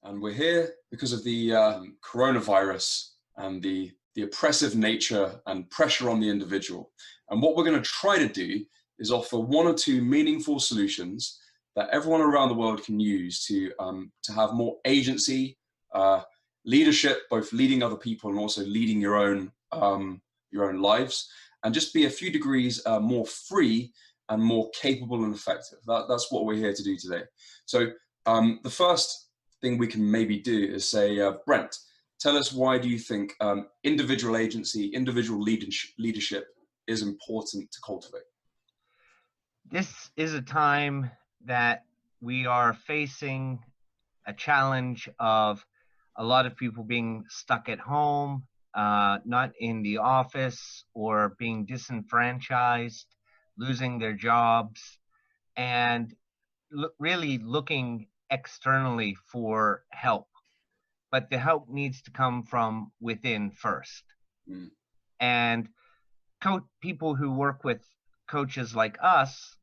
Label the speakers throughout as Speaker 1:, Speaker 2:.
Speaker 1: and we're here because of the coronavirus and the oppressive nature and pressure on the individual. And what we're going to try to do is offer one or two meaningful solutions that everyone around the world can use to have more agency, leadership, both leading other people and also leading your own lives, and just be a few degrees more free and more capable and effective. That's what we're here to do today. So the first thing we can maybe do is say, Brent, tell us, why do you think individual agency, individual leadership is important to cultivate?
Speaker 2: This is a time that we are facing a challenge of a lot of people being stuck at home, not in the office, or being disenfranchised, losing their jobs, and really looking externally for help. But the help needs to come from within first. Mm. And people who work with coaches like us,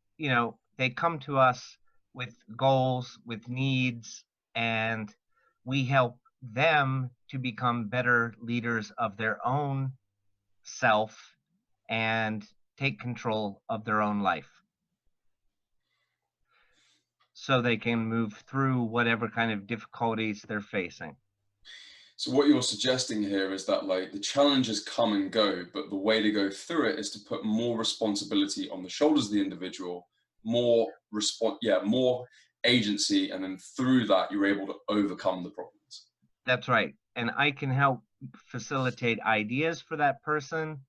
Speaker 2: they come to us with goals, with needs, and we help them to become better leaders of their own self and take control of their own life, so they can move through whatever kind of difficulties they're facing.
Speaker 1: So what you're suggesting here is that, like, the challenges come and go, but the way to go through it is to put more responsibility on the shoulders of the individual, more agency, and then through that you're able to overcome the problems.
Speaker 2: That's right. And I can help facilitate ideas for that person.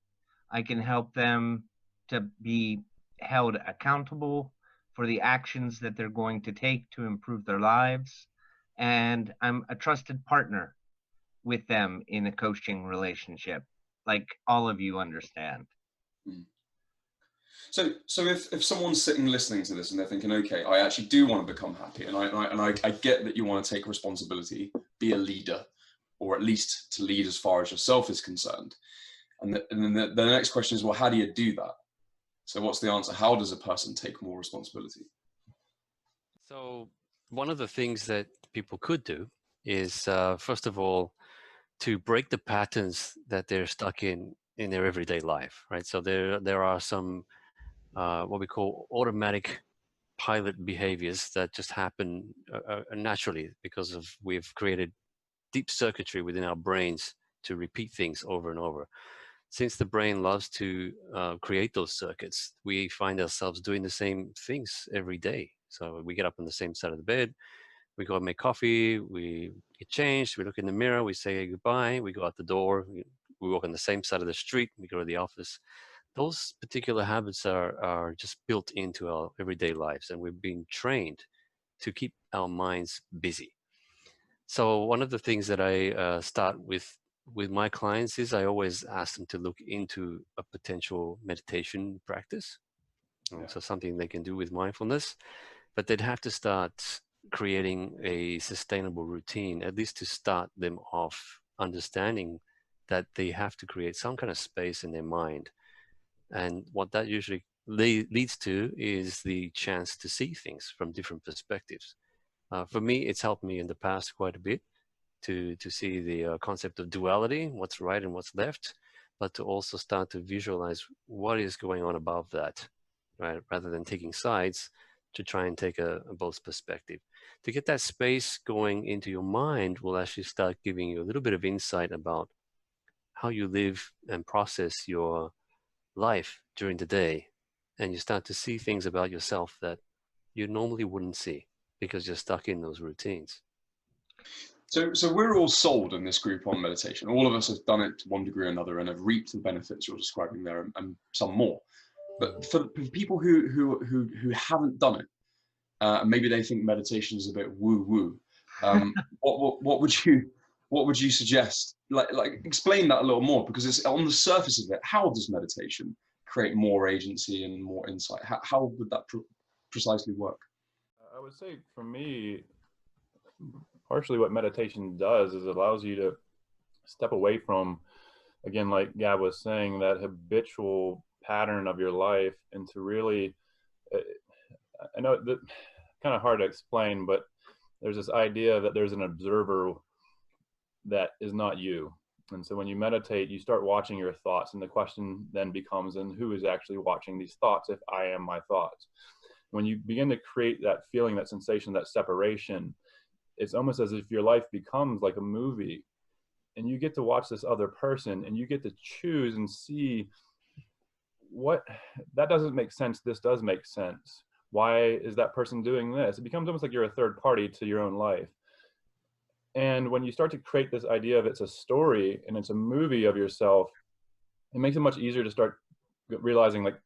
Speaker 2: I can help them to be held accountable for the actions that they're going to take to improve their lives. And I'm a trusted partner with them in a coaching relationship, like all of you understand.
Speaker 1: So if someone's sitting listening to this and they're thinking, okay, I actually do want to become happy, and I get that you want to take responsibility, be a leader, or at least to lead as far as yourself is concerned. And then the next question is, well, how do you do that? So what's the answer? How does a person take more responsibility?
Speaker 3: So one of the things that people could do is, first of all, to break the patterns that they're stuck in their everyday life, right? So there are some what we call automatic pilot behaviors that just happen naturally because we've created deep circuitry within our brains to repeat things over and over. Since the brain loves to create those circuits, we find ourselves doing the same things every day. So we get up on the same side of the bed, we go and make coffee, we get changed, we look in the mirror, we say goodbye, we go out the door, we walk on the same side of the street, we go to the office. Those particular habits are just built into our everyday lives, and we've been trained to keep our minds busy. So one of the things that I start with my clients is I always ask them to look into a potential meditation practice. Yeah. So something they can do with mindfulness, but they'd have to start creating a sustainable routine, at least to start them off understanding that they have to create some kind of space in their mind. And what that usually leads to is the chance to see things from different perspectives. For me, it's helped me in the past quite a bit to see the concept of duality, what's right and what's left, but to also start to visualize what is going on above that, right? Rather than taking sides, to try and take a both perspective. To get that space going into your mind will actually start giving you a little bit of insight about how you live and process your life during the day, and you start to see things about yourself that you normally wouldn't see because you're stuck in those routines.
Speaker 1: So we're all sold in this group on meditation. All of us have done it to one degree or another and have reaped the benefits you're describing there, and some more. But for people who haven't done it, and maybe they think meditation is a bit woo-woo, what would you suggest? Like explain that a little more, because it's on the surface of it. How does meditation create more agency and more insight? How would that precisely work?
Speaker 4: I would say, for me, partially what meditation does is it allows you to step away from, again, like Gab was saying, that habitual pattern of your life, and to really, I know that kind of hard to explain, but there's this idea that there's an observer that is not you. And so when you meditate, you start watching your thoughts, and the question then becomes, and who is actually watching these thoughts if I am my thoughts? When you begin to create that feeling, that sensation, that separation, it's almost as if your life becomes like a movie, and you get to watch this other person, and you get to choose and see what, that doesn't make sense, this does make sense. Why is that person doing this? It becomes almost like you're a third party to your own life. And when you start to create this idea of it's a story and it's a movie of yourself, it makes it much easier to start realizing like,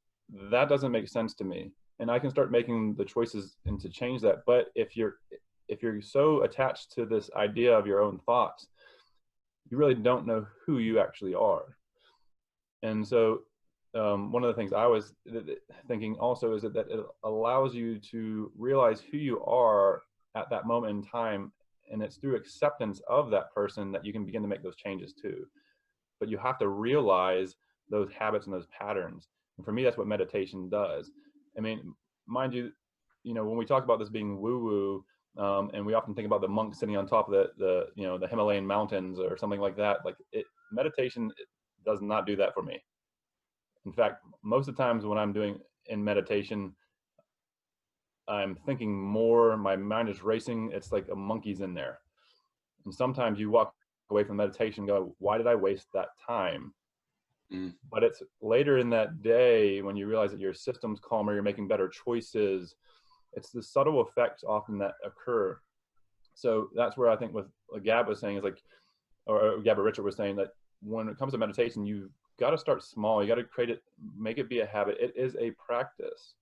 Speaker 4: that doesn't make sense to me. And I can start making the choices and to change that. But if you're so attached to this idea of your own thoughts, you really don't know who you actually are. And so one of the things I was thinking also is that it allows you to realize who you are at that moment in time. And it's through acceptance of that person that you can begin to make those changes too. But you have to realize those habits and those patterns. And for me, that's what meditation does. I mean, mind you, when we talk about this being woo-woo, and we often think about the monk sitting on top of the Himalayan mountains or something like that, meditation does not do that for me. In fact, most of the times when I'm doing in meditation, I'm thinking more, my mind is racing. It's like a monkey's in there. And sometimes you walk away from meditation and go, why did I waste that time? But it's later in that day when you realize that your system's calmer, you're making better choices. It's the subtle effects often that occur. So that's where I think what Gab was saying is like, or Gab or Richard was saying, that when it comes to meditation, you've got to start small. You got to create it, make it be a habit. It is a practice.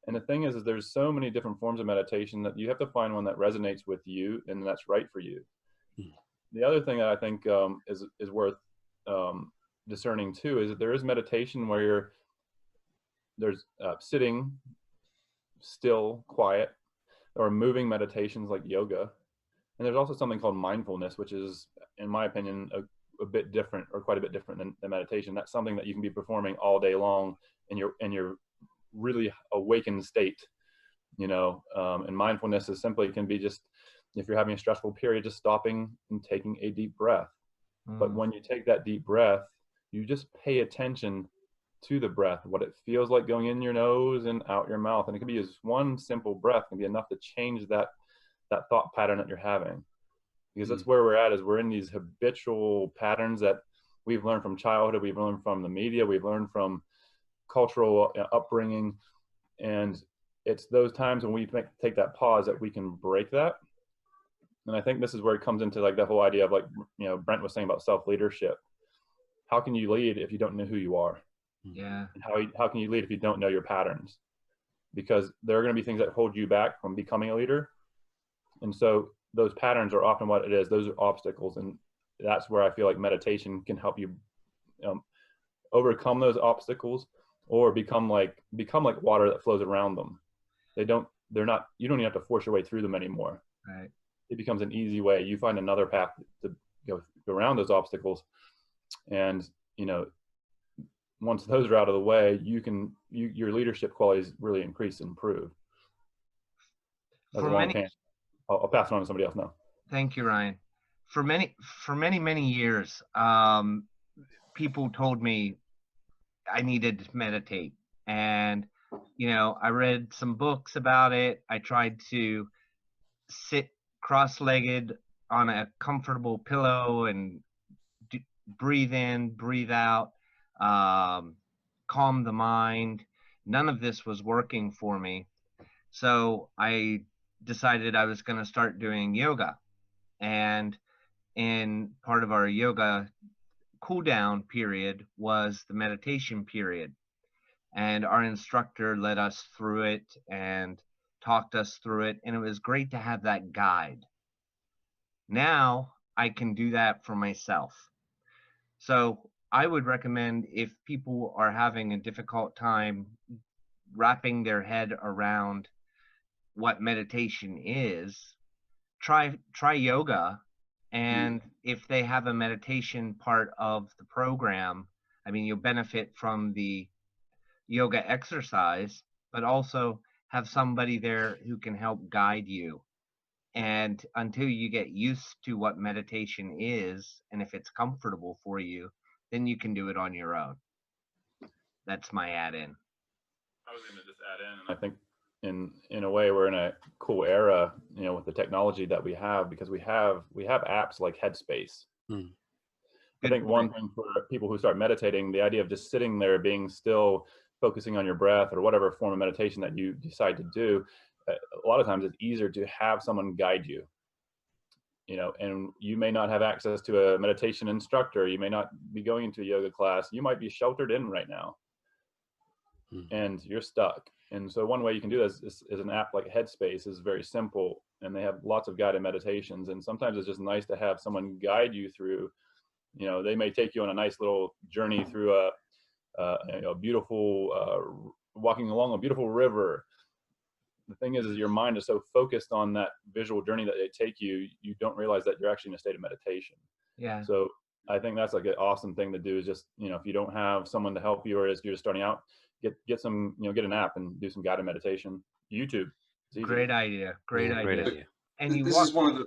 Speaker 4: And the thing is there's so many different forms of meditation that you have to find one that resonates with you and that's right for you. The other thing that I think is worth discerning too is that there is meditation where there's sitting still, quiet, or moving meditations like yoga. And there's also something called mindfulness, which is, in my opinion, a bit different, or quite a bit different than meditation. That's something that you can be performing all day long in your really awakened state, and mindfulness is simply can be just, if you're having a stressful period, just stopping and taking a deep breath. But when you take that deep breath, you just pay attention to the breath, what it feels like going in your nose and out your mouth. And it can be just one simple breath can be enough to change that thought pattern that you're having. Because that's where we're at, is we're in these habitual patterns that we've learned from childhood, we've learned from the media, we've learned from cultural upbringing. And it's those times when we take that pause that we can break that. And I think this is where it comes into like the whole idea of like, Brent was saying about self-leadership. How can you lead if you don't know who you are?
Speaker 2: Yeah.
Speaker 4: And how can you lead if you don't know your patterns? Because there are going to be things that hold you back from becoming a leader. And so those patterns are often what it is. Those are obstacles. And that's where I feel like meditation can help you overcome those obstacles, or become like water that flows around them. You don't even have to force your way through them anymore.
Speaker 2: Right.
Speaker 4: It becomes an easy way. You find another path to go around those obstacles. And, once those are out of the way, your leadership qualities really increase and improve. I'll pass it on to somebody else now.
Speaker 2: Thank you, Ryan. For many years, people told me I needed to meditate. And, I read some books about it. I tried to sit cross-legged on a comfortable pillow and breathe in, breathe out, calm the mind. None of this was working for me. So I decided I was going to start doing yoga. And in part of our yoga cool down period was the meditation period. And our instructor led us through it and talked us through it. And it was great to have that guide. Now I can do that for myself. So I would recommend, if people are having a difficult time wrapping their head around what meditation is, try yoga. And if they have a meditation part of the program, you'll benefit from the yoga exercise, but also have somebody there who can help guide you. And until you get used to what meditation is, and if it's comfortable for you, then you can do it on your own. That's my add-in.
Speaker 4: I was going to just add in, and I think in a way we're in a cool era, you know, with the technology that we have, because we have apps like Headspace. I think one thing for people who start meditating, the idea of just sitting there, being still, focusing on your breath or whatever form of meditation that you decide to do, a lot of times it's easier to have someone guide you. You know, and you may not have access to a meditation instructor. You may not be going into a yoga class. You might be sheltered in right now and you're stuck. And so one way you can do this is an app like Headspace is very simple, and they have lots of guided meditations. And sometimes it's just nice to have someone guide you through. You know, they may take you on a nice little journey through a beautiful, walking along a beautiful river. The thing is your mind is so focused on that visual journey that they take you, you don't realize that you're actually in a state of meditation.
Speaker 2: Yeah.
Speaker 4: So I think that's like an awesome thing to do, is just, you know, if you don't have someone to help you, or as you're just starting out, get some, you know, get an app and do some guided meditation. YouTube.
Speaker 2: Great idea. Great idea. And
Speaker 1: this is one of the,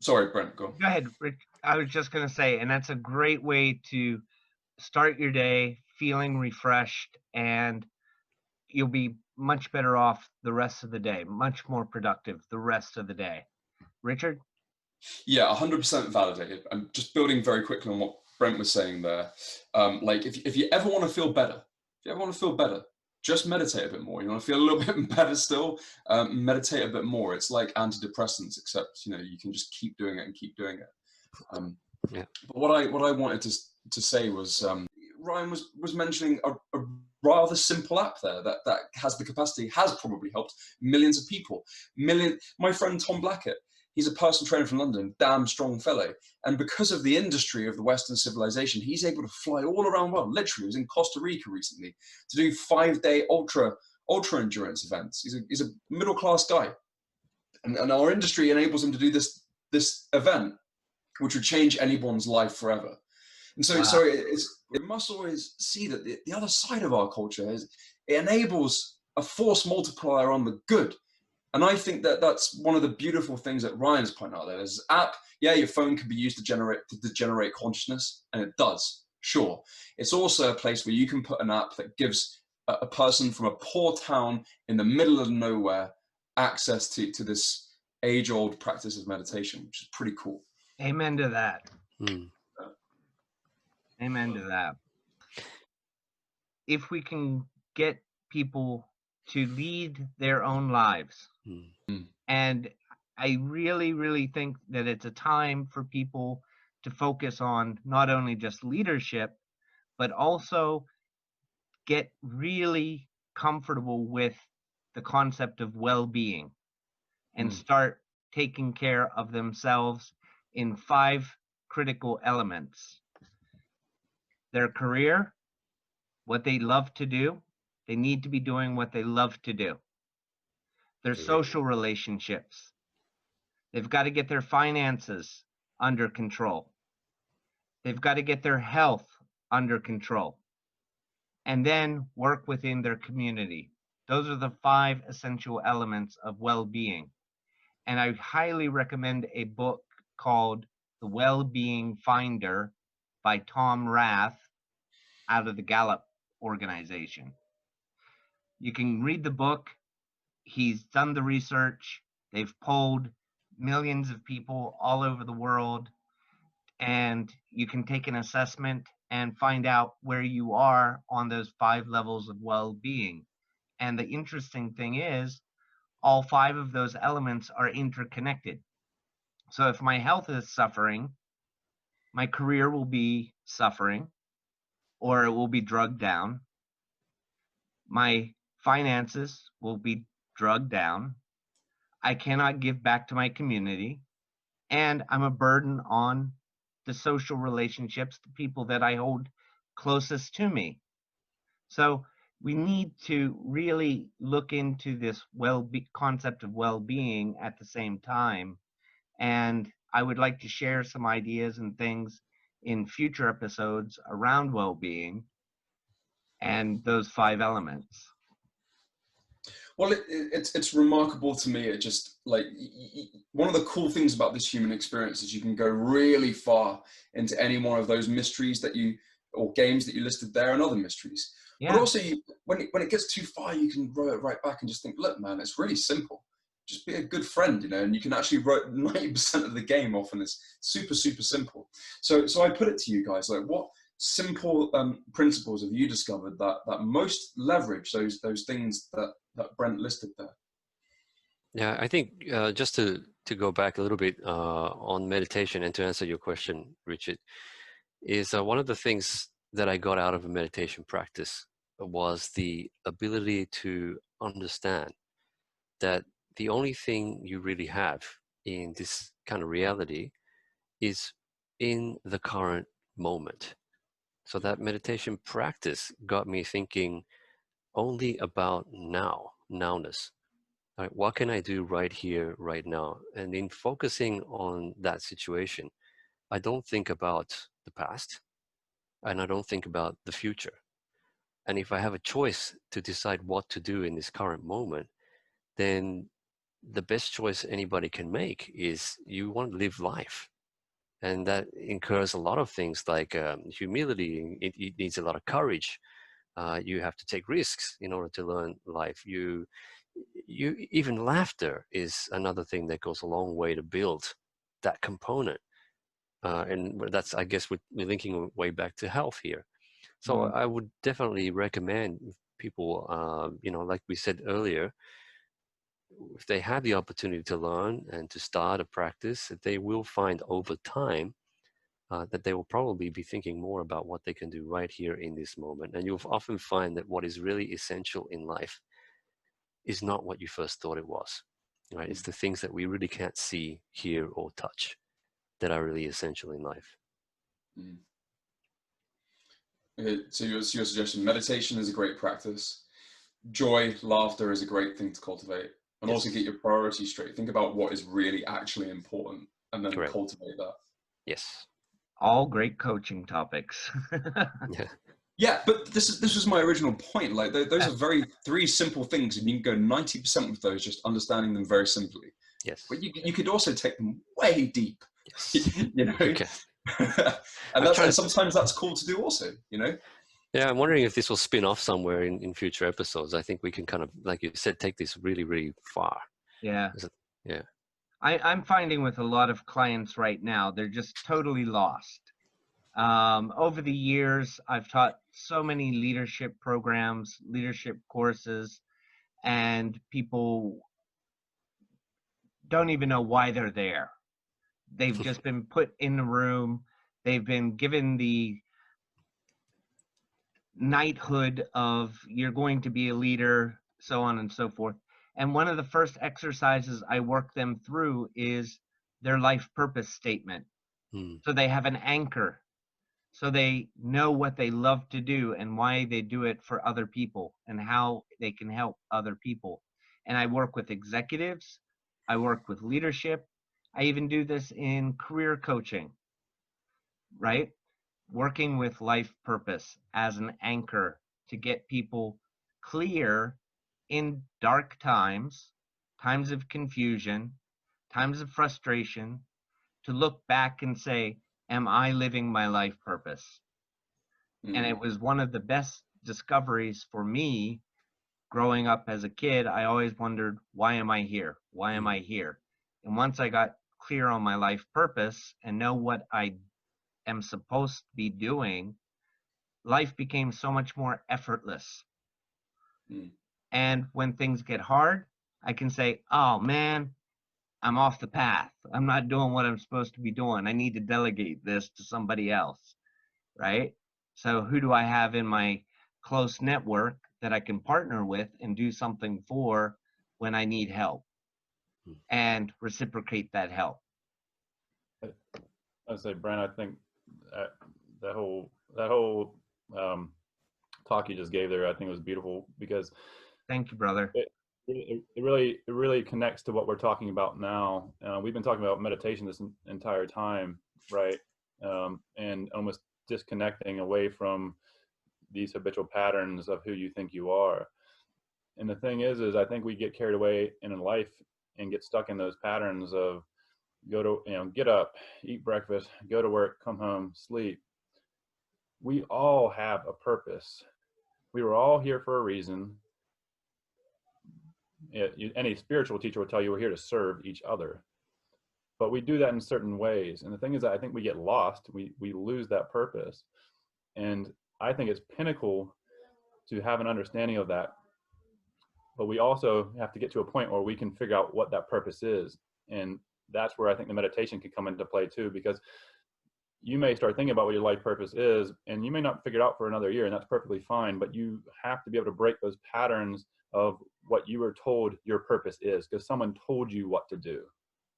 Speaker 1: sorry, Brent, go on.
Speaker 2: Go ahead, Rick. I was just going to say, and that's a great way to start your day feeling refreshed, and you'll be much better off the rest of the day, much more productive the rest of the day. Richard?
Speaker 1: Yeah, 100% validated. I'm just building very quickly on what Brent was saying there. Like if you ever want to feel better, just meditate a bit more. You want to feel a little bit better still, meditate a bit more. It's like antidepressants, except, you know, you can just keep doing it and keep doing it. But what I wanted to say was, Ryan was mentioning a rather simple app there that has the capacity, has probably helped millions of people. My friend Tom Blackett, he's a personal trainer from London, damn strong fellow. And because of the industry of the Western civilization, he's able to fly all around the world. Literally, he was in Costa Rica recently to do 5-day ultra endurance events. He's a middle-class guy. And our industry enables him to do this event, which would change anyone's life forever. And so, so it must always see that the other side of our culture is it enables a force multiplier on the good. And I think that that's one of the beautiful things that Ryan's pointing out there. There's an app, yeah, your phone can be used to generate consciousness, and it does, sure. It's also a place where you can put an app that gives a person from a poor town in the middle of nowhere access to this age-old practice of meditation, which is pretty cool.
Speaker 2: Amen to that. Amen to that. If we can get people to lead their own lives, and I really, really think that it's a time for people to focus on not only just leadership, but also get really comfortable with the concept of well-being and start taking care of themselves in 5 critical elements. Their career, what they love to do. They need to be doing what they love to do. Their social relationships. They've got to get their finances under control. They've got to get their health under control. And then work within their community. Those are the 5 essential elements of well-being. And I highly recommend a book called The Wellbeing Finder by Tom Rath out of the Gallup organization. You can read the book. He's done the research. They've polled millions of people all over the world, and you can take an assessment and find out where you are on those 5 levels of well-being. And the interesting thing is, all 5 of those elements are interconnected. So if my health is suffering, my career will be suffering, or it will be drugged down. My finances will be drugged down. I cannot give back to my community. And I'm a burden on the social relationships, the people that I hold closest to me. So we need to really look into this concept of well-being at the same time. And I would like to share some ideas and things in future episodes around well-being and those 5 elements.
Speaker 1: Well, it's remarkable to me. It just like one of the cool things about this human experience is you can go really far into any one of those mysteries that you, or games that you listed there, and other mysteries. But
Speaker 2: Yeah.
Speaker 1: also, when it gets too far, you can row it right back and just think, look, man, it's really simple. Just be a good friend, you know, and you can actually write 90% of the game off, and it's super, super simple. So I put it to you guys, like, what simple principles have you discovered that most leverage those things that Brent listed there?
Speaker 3: Yeah, I think just to go back a little bit on meditation and to answer your question, Richard, is one of the things that I got out of a meditation practice was the ability to understand that the only thing you really have in this kind of reality is in the current moment. So that meditation practice got me thinking only about nowness. Right? What can I do right here, right now? And in focusing on that situation, I don't think about the past and I don't think about the future. And if I have a choice to decide what to do in this current moment, then the best choice anybody can make is you want to live life. And that incurs a lot of things like humility. It needs a lot of courage. You have to take risks in order to learn life. You even laughter is another thing that goes a long way to build that component. And that's, I guess, we're linking way back to health here. So I would definitely recommend people, like we said earlier, if they have the opportunity to learn and to start a practice, they will find over time that they will probably be thinking more about what they can do right here in this moment. And you'll often find that what is really essential in life is not what you first thought it was, right? It's the things that we really can't see, hear, or touch that are really essential in life.
Speaker 1: So your suggestion, meditation is a great practice. Joy, laughter is a great thing to cultivate. And
Speaker 3: Yes.
Speaker 1: also get your priorities straight. Think about what is really actually important and then
Speaker 3: Correct.
Speaker 1: cultivate that.
Speaker 3: Yes.
Speaker 2: All great coaching topics.
Speaker 3: Yeah.
Speaker 1: Yeah, but this was my original point. Like those are three simple things, and you can go 90% with those, just understanding them very simply.
Speaker 3: Yes.
Speaker 1: But you could also take them way deep.
Speaker 3: Yes.
Speaker 1: You know,
Speaker 3: Okay.
Speaker 1: and sometimes that's cool to do also. You know.
Speaker 3: Yeah, I'm wondering if this will spin off somewhere in future episodes. I think we can kind of, like you said, take this really, really far.
Speaker 2: Yeah.
Speaker 3: Yeah.
Speaker 2: I'm finding with a lot of clients right now, they're just totally lost. Over the years, I've taught so many leadership programs, leadership courses, and people don't even know why they're there. They've just been put in the room. They've been given the knighthood of you're going to be a leader, so on and so forth. And one of the first exercises I work them through is their life purpose statement. So they have an anchor. So they know what they love to do and why they do it for other people and how they can help other people. And I work with executives. I work with leadership. I even do this in career coaching, right? Working with life purpose as an anchor to get people clear in dark times, times of confusion, times of frustration, to look back and say, am I living my life purpose? And it was one of the best discoveries for me growing up as a kid. I always wondered, why am I here? Why am I here? And once I got clear on my life purpose and know what I am supposed to be doing, life became so much more effortless. And when things get hard, I can say, oh man, I'm off the path. I'm not doing what I'm supposed to be doing. I need to delegate this to somebody else, right? So who do I have in my close network that I can partner with and do something for when I need help and reciprocate that help?
Speaker 4: I say, Brent, I think that whole talk you just gave there, I think was beautiful, because
Speaker 2: thank you, brother.
Speaker 4: It really connects to what we're talking about now. We've been talking about meditation this entire time, right? And almost disconnecting away from these habitual patterns of who you think you are. And the thing is I think we get carried away in life and get stuck in those patterns of get up, eat breakfast, go to work, come home, sleep. We all have a purpose. We were all here for a reason. Any spiritual teacher will tell you we're here to serve each other. But we do that in certain ways. And the thing is that I think we get lost. We lose that purpose. And I think it's pinnacle to have an understanding of that. But we also have to get to a point where we can figure out what that purpose is. And that's where I think the meditation can come into play too, because you may start thinking about what your life purpose is, and you may not figure it out for another year, and that's perfectly fine. But you have to be able to break those patterns of what you were told your purpose is, because someone told you what to do.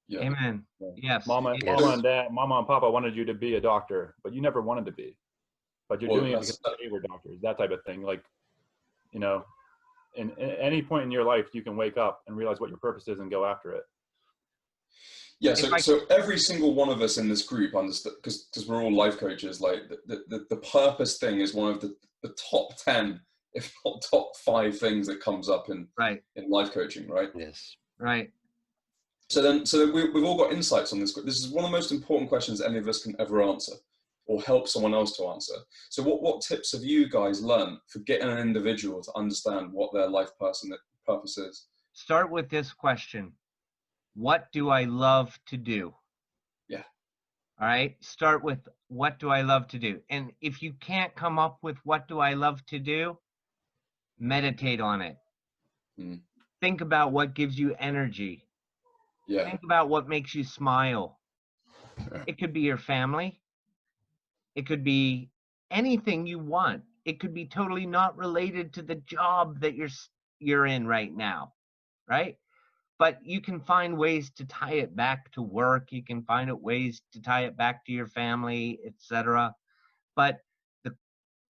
Speaker 1: Yeah.
Speaker 2: Amen. Yes.
Speaker 4: Mama and Papa wanted you to be a doctor, but you never wanted to be. But you're doing it because they were doctors, that type of thing. Like, in any point in your life, you can wake up and realize what your purpose is and go after it.
Speaker 1: Yeah, so every single one of us in this group understood, because we're all life coaches, like the purpose thing is one of the top 10, if not top 5 things that comes up in life coaching, right?
Speaker 3: Yes.
Speaker 2: Right.
Speaker 1: So we've all got insights on this. This is one of the most important questions any of us can ever answer, or help someone else to answer. So what tips have you guys learned for getting an individual to understand what their life purpose is?
Speaker 2: Start with this question. What do I love to do?
Speaker 1: Yeah.
Speaker 2: All right. Start with what do I love to do? And if you can't come up with what do I love to do, meditate on it. Think about what gives you energy.
Speaker 1: Yeah.
Speaker 2: Think about what makes you smile. It could be your family. It could be anything you want. It could be totally not related to the job that you're in right now, right? But you can find ways to tie it back to work. You can find ways to tie it back to your family, etc. But the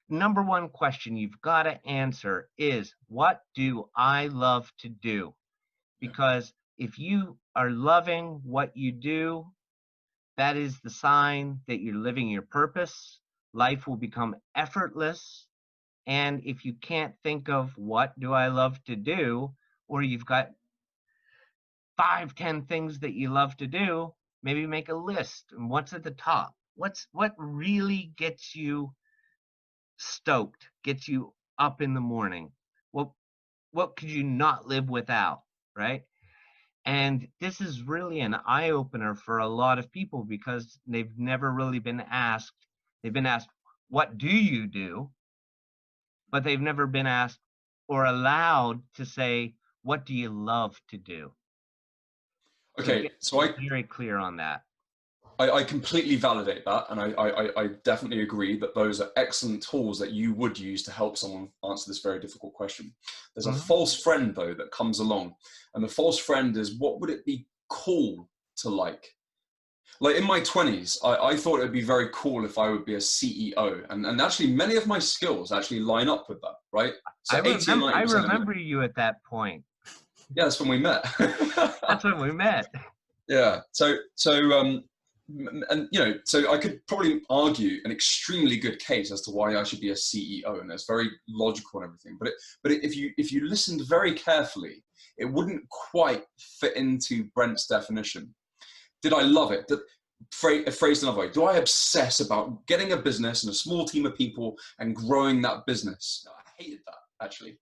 Speaker 2: number one question you've got to answer is, what do I love to do? Because if you are loving what you do, that is the sign that you're living your purpose. Life will become effortless. And if you can't think of what do I love to do, or you've got 5, 10 things that you love to do, maybe make a list. And what's at the top? What really gets you stoked, gets you up in the morning? What could you not live without, right? And this is really an eye-opener for a lot of people, because they've never really been asked. They've been asked, what do you do? But they've never been asked or allowed to say, what do you love to do?
Speaker 1: Okay, so
Speaker 2: I'm very clear on that.
Speaker 1: I completely validate that, and I definitely agree that those are excellent tools that you would use to help someone answer this very difficult question. There's a false friend, though, that comes along, and the false friend is, what would it be cool to like? Like in my 20s, I thought it would be very cool if I would be a CEO, and actually many of my skills actually line up with that, right? So
Speaker 2: I remember you at that point.
Speaker 1: Yeah, that's when we met.
Speaker 2: That's when we met.
Speaker 1: Yeah. So I could probably argue an extremely good case as to why I should be a CEO, and it's very logical and everything. But if you listened very carefully, it wouldn't quite fit into Brent's definition. Did I love it? Phrased another way, do I obsess about getting a business and a small team of people and growing that business? No, I hated that, actually.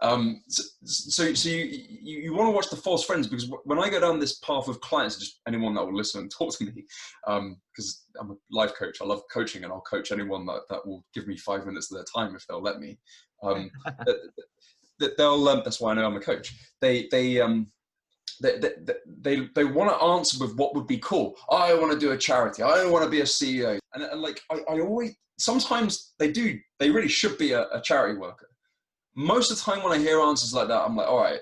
Speaker 1: So you want to watch the false friends, because when I go down this path with clients, just anyone that will listen and talk to me, because I'm a life coach, I love coaching, and I'll coach anyone that will give me 5 minutes of their time if they'll let me. That's why I know I'm a coach. They want to answer with what would be cool. I want to do a charity. I don't want to be a CEO. And like I always, sometimes they really should be a charity worker. Most of the time when I hear answers like that, I'm like, all right,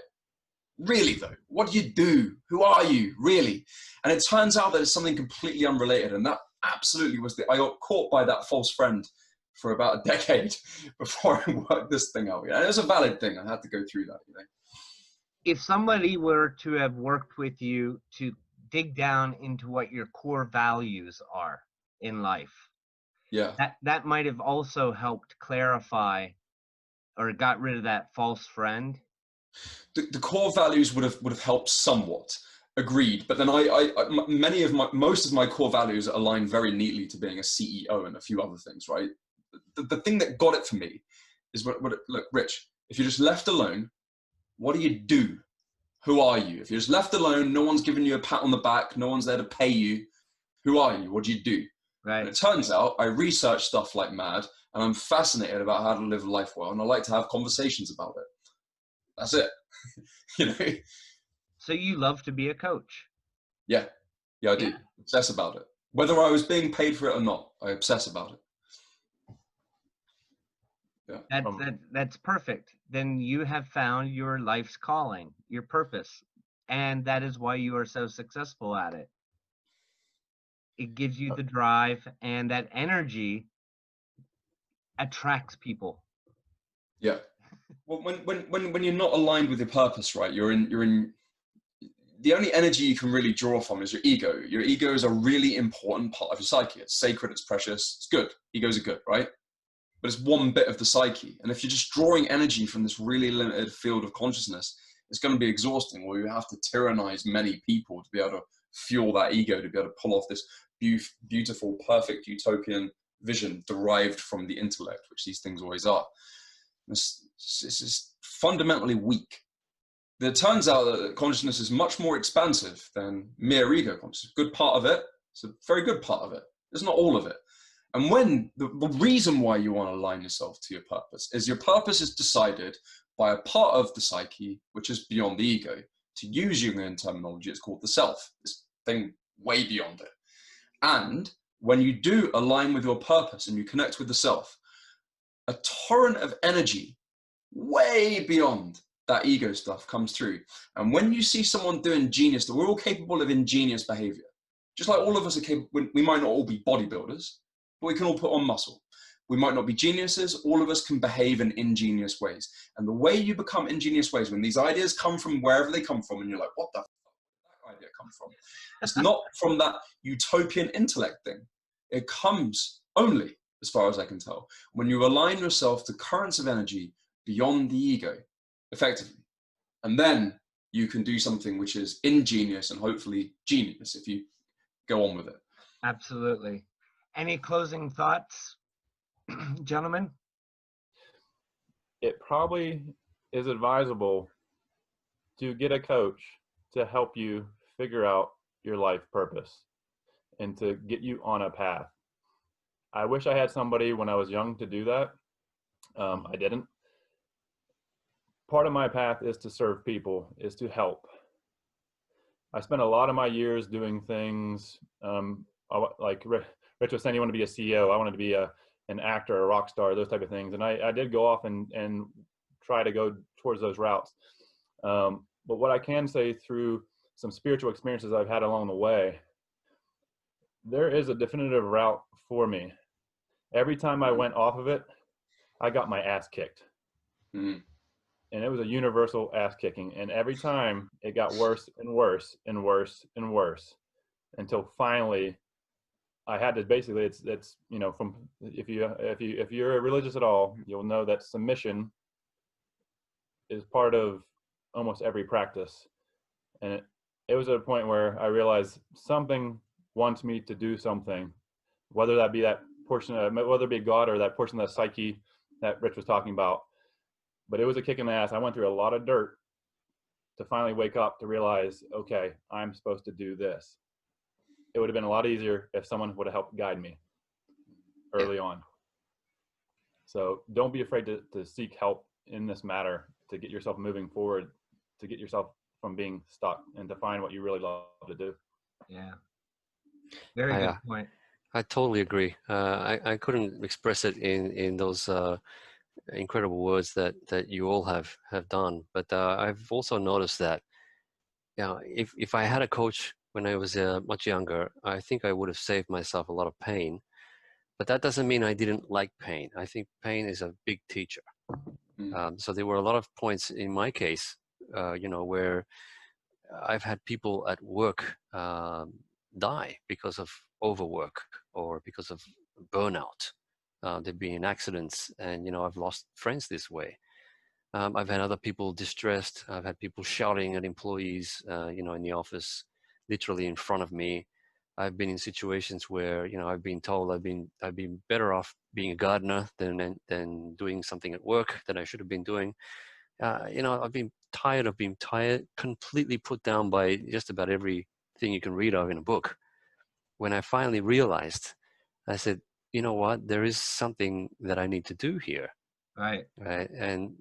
Speaker 1: really though, what do you do? Who are you, really? And it turns out that it's something completely unrelated. And that absolutely was I got caught by that false friend for about a decade before I worked this thing out. And it was a valid thing. I had to go through that,
Speaker 2: If somebody were to have worked with you to dig down into what your core values are in life,
Speaker 1: yeah,
Speaker 2: that might have also helped clarify or got rid of that false friend?
Speaker 1: The core values would have helped somewhat. Agreed. But then most of my core values align very neatly to being a CEO and a few other things, right? The thing that got it for me is look, Rich, if you're just left alone, what do you do? Who are you? If you're just left alone, no one's giving you a pat on the back, no one's there to pay you. Who are you? What do you do?
Speaker 2: Right.
Speaker 1: And it turns out I research stuff like mad, and I'm fascinated about how to live life well, and I like to have conversations about it. That's it. You know?
Speaker 2: So you love to be a coach?
Speaker 1: Yeah, I do. Obsess about it. Whether I was being paid for it or not, I obsess about it. Yeah.
Speaker 2: That's perfect. Then you have found your life's calling, your purpose, and that is why you are so successful at it. It gives you the drive, and that energy attracts people.
Speaker 1: Yeah. Well, when you're not aligned with your purpose, right? You're in. The only energy you can really draw from is your ego. Your ego is a really important part of your psyche. It's sacred. It's precious. It's good. Egos are good, right? But it's one bit of the psyche. And if you're just drawing energy from this really limited field of consciousness, it's going to be exhausting, where you have to tyrannize many people to be able to fuel that ego, to be able to pull off this beautiful, perfect utopian vision derived from the intellect, which these things always are. It's just fundamentally weak. It turns out that consciousness is much more expansive than mere ego consciousness. Good part of it. It's a very good part of it. It's not all of it. And when the reason why you want to align yourself to your purpose is your purpose is decided by a part of the psyche, which is beyond the ego. To use Jungian terminology, it's called the self, this thing way beyond it. And when you do align with your purpose and you connect with the self, a torrent of energy way beyond that ego stuff comes through. And when you see someone doing genius, that we're all capable of ingenious behavior. Just like all of us are capable, we might not all be bodybuilders, but we can all put on muscle. We might not be geniuses, all of us can behave in ingenious ways. And the way you become ingenious ways, when these ideas come from wherever they come from, and you're like, what the fuck did that idea come from? It's not from that utopian intellect thing. It comes only, as far as I can tell, when you align yourself to currents of energy beyond the ego, effectively. And then you can do something which is ingenious and hopefully genius if you go on with it.
Speaker 2: Absolutely. Any closing thoughts, gentlemen?
Speaker 4: It probably is advisable to get a coach to help you figure out your life purpose and to get you on a path. I wish I had somebody when I was young to do that. I didn't. Part of my path is to serve people, is to help. I spent a lot of my years doing things like Rich was saying, you want to be a CEO. I wanted to be an actor, a rock star, those type of things. And I did go off and try to go towards those routes. But what I can say through some spiritual experiences I've had along the way, there is a definitive route for me. Every time I went off of it, I got my ass kicked.
Speaker 1: Mm-hmm.
Speaker 4: And it was a universal ass kicking. And every time it got worse and worse and worse and worse until finally I had to basically, it's, you know, from, if you're religious at all, you'll know that submission is part of almost every practice. And it was at a point where I realized something wants me to do something, whether that be that portion of, whether it be God or that portion of the psyche that Rich was talking about. But it was a kick in the ass. I went through a lot of dirt to finally wake up to realize, okay, I'm supposed to do this. It would have been a lot easier if someone would have helped guide me early on. So don't be afraid to seek help in this matter, to get yourself moving forward, to get yourself from being stuck and to find what you really love to do.
Speaker 2: Yeah. Very good point.
Speaker 3: I totally agree. I couldn't express it in those incredible words that you all have done. But I've also noticed that, you know, if I had a coach when I was much younger, I think I would have saved myself a lot of pain. But that doesn't mean I didn't like pain. I think pain is a big teacher. So there were a lot of points in my case, you know, where I've had people at work die because of overwork or because of burnout. There've been accidents, and you know, I've lost friends this way. I've had other people distressed. I've had people shouting at employees, in the office, literally in front of me. I've been in situations where, I've been told I've been better off being a gardener than doing something at work that I should have been doing. I've been tired of being completely put down by just about everything you can read of in a book. When I finally realized, I said, you know what, there is something that I need to do here.
Speaker 2: Right.
Speaker 3: Right. And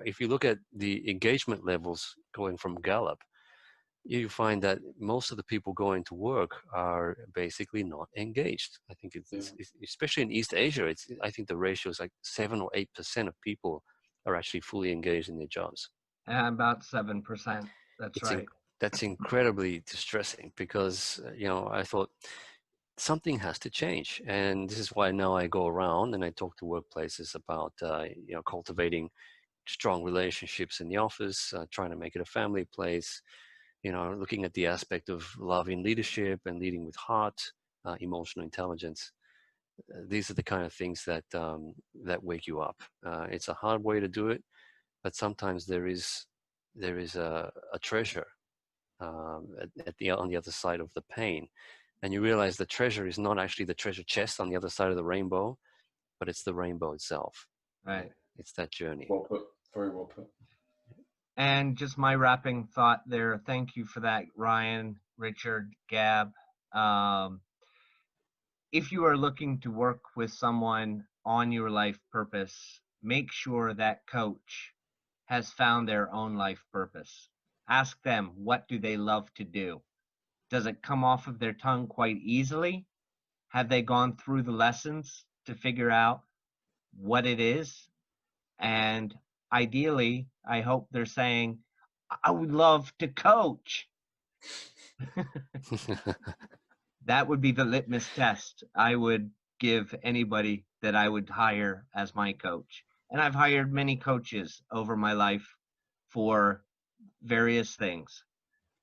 Speaker 3: if you look at the engagement levels going from Gallup, you find that most of the people going to work are basically not engaged. I think it's especially in East Asia, I think the ratio is like 7 or 8% of people are actually fully engaged in their jobs.
Speaker 2: About 7%. That's right.
Speaker 3: That's incredibly distressing because, I thought something has to change. And this is why now I go around and I talk to workplaces about, cultivating strong relationships in the office, trying to make it a family place, looking at the aspect of love in leadership and leading with heart, emotional intelligence. These are the kind of things that wake you up. It's a hard way to do it, but sometimes there is a treasure on the other side of the pain, and you realize the treasure is not actually the treasure chest on the other side of the rainbow, but it's the rainbow itself.
Speaker 2: Right.
Speaker 3: It's that journey.
Speaker 1: Well put. Very well put.
Speaker 2: And just my wrapping thought there. Thank you for that, Ryan, Richard, Gab. If you are looking to work with someone on your life purpose, make sure that coach has found their own life purpose. Ask them, what do they love to do? Does it come off of their tongue quite easily? Have they gone through the lessons to figure out what it is? And ideally, I hope they're saying, I would love to coach. That would be the litmus test I would give anybody that I would hire as my coach. And I've hired many coaches over my life for various things,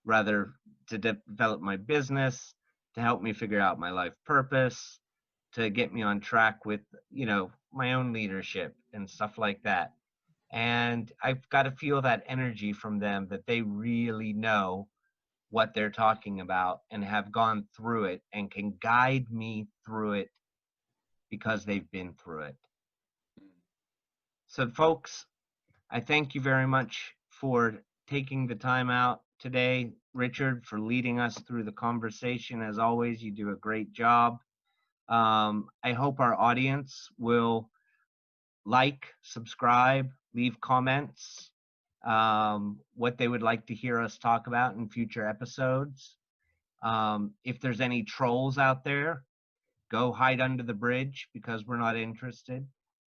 Speaker 2: rather to develop my business, to help me figure out my life purpose, to get me on track with, my own leadership and stuff like that. And I've got to feel that energy from them, that they really know what they're talking about and have gone through it and can guide me through it because they've been through it. So folks, I thank you very much for taking the time out today. Richard, for leading us through the conversation. As always, you do a great job. I hope our audience will like, subscribe, leave comments, what they would like to hear us talk about in future episodes. If there's any trolls out there, go hide under the bridge because we're not interested.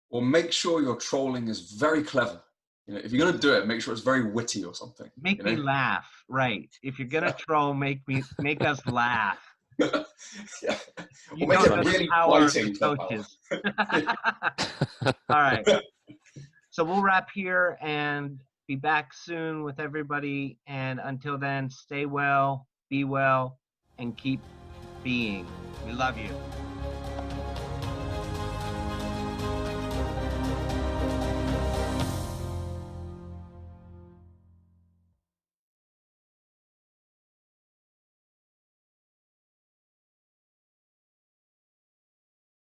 Speaker 1: Or make sure your trolling is very clever. If you're going to do it, make sure it's very witty or something.
Speaker 2: Make me laugh, right? If you're going to troll, make us laugh.
Speaker 1: Yeah.
Speaker 2: You
Speaker 1: Or make
Speaker 2: know
Speaker 1: it
Speaker 2: the
Speaker 1: really
Speaker 2: power of
Speaker 1: biting.
Speaker 2: the coaches. All right. So we'll wrap here and be back soon with everybody. And until then, stay well, be well, and keep being. We love you.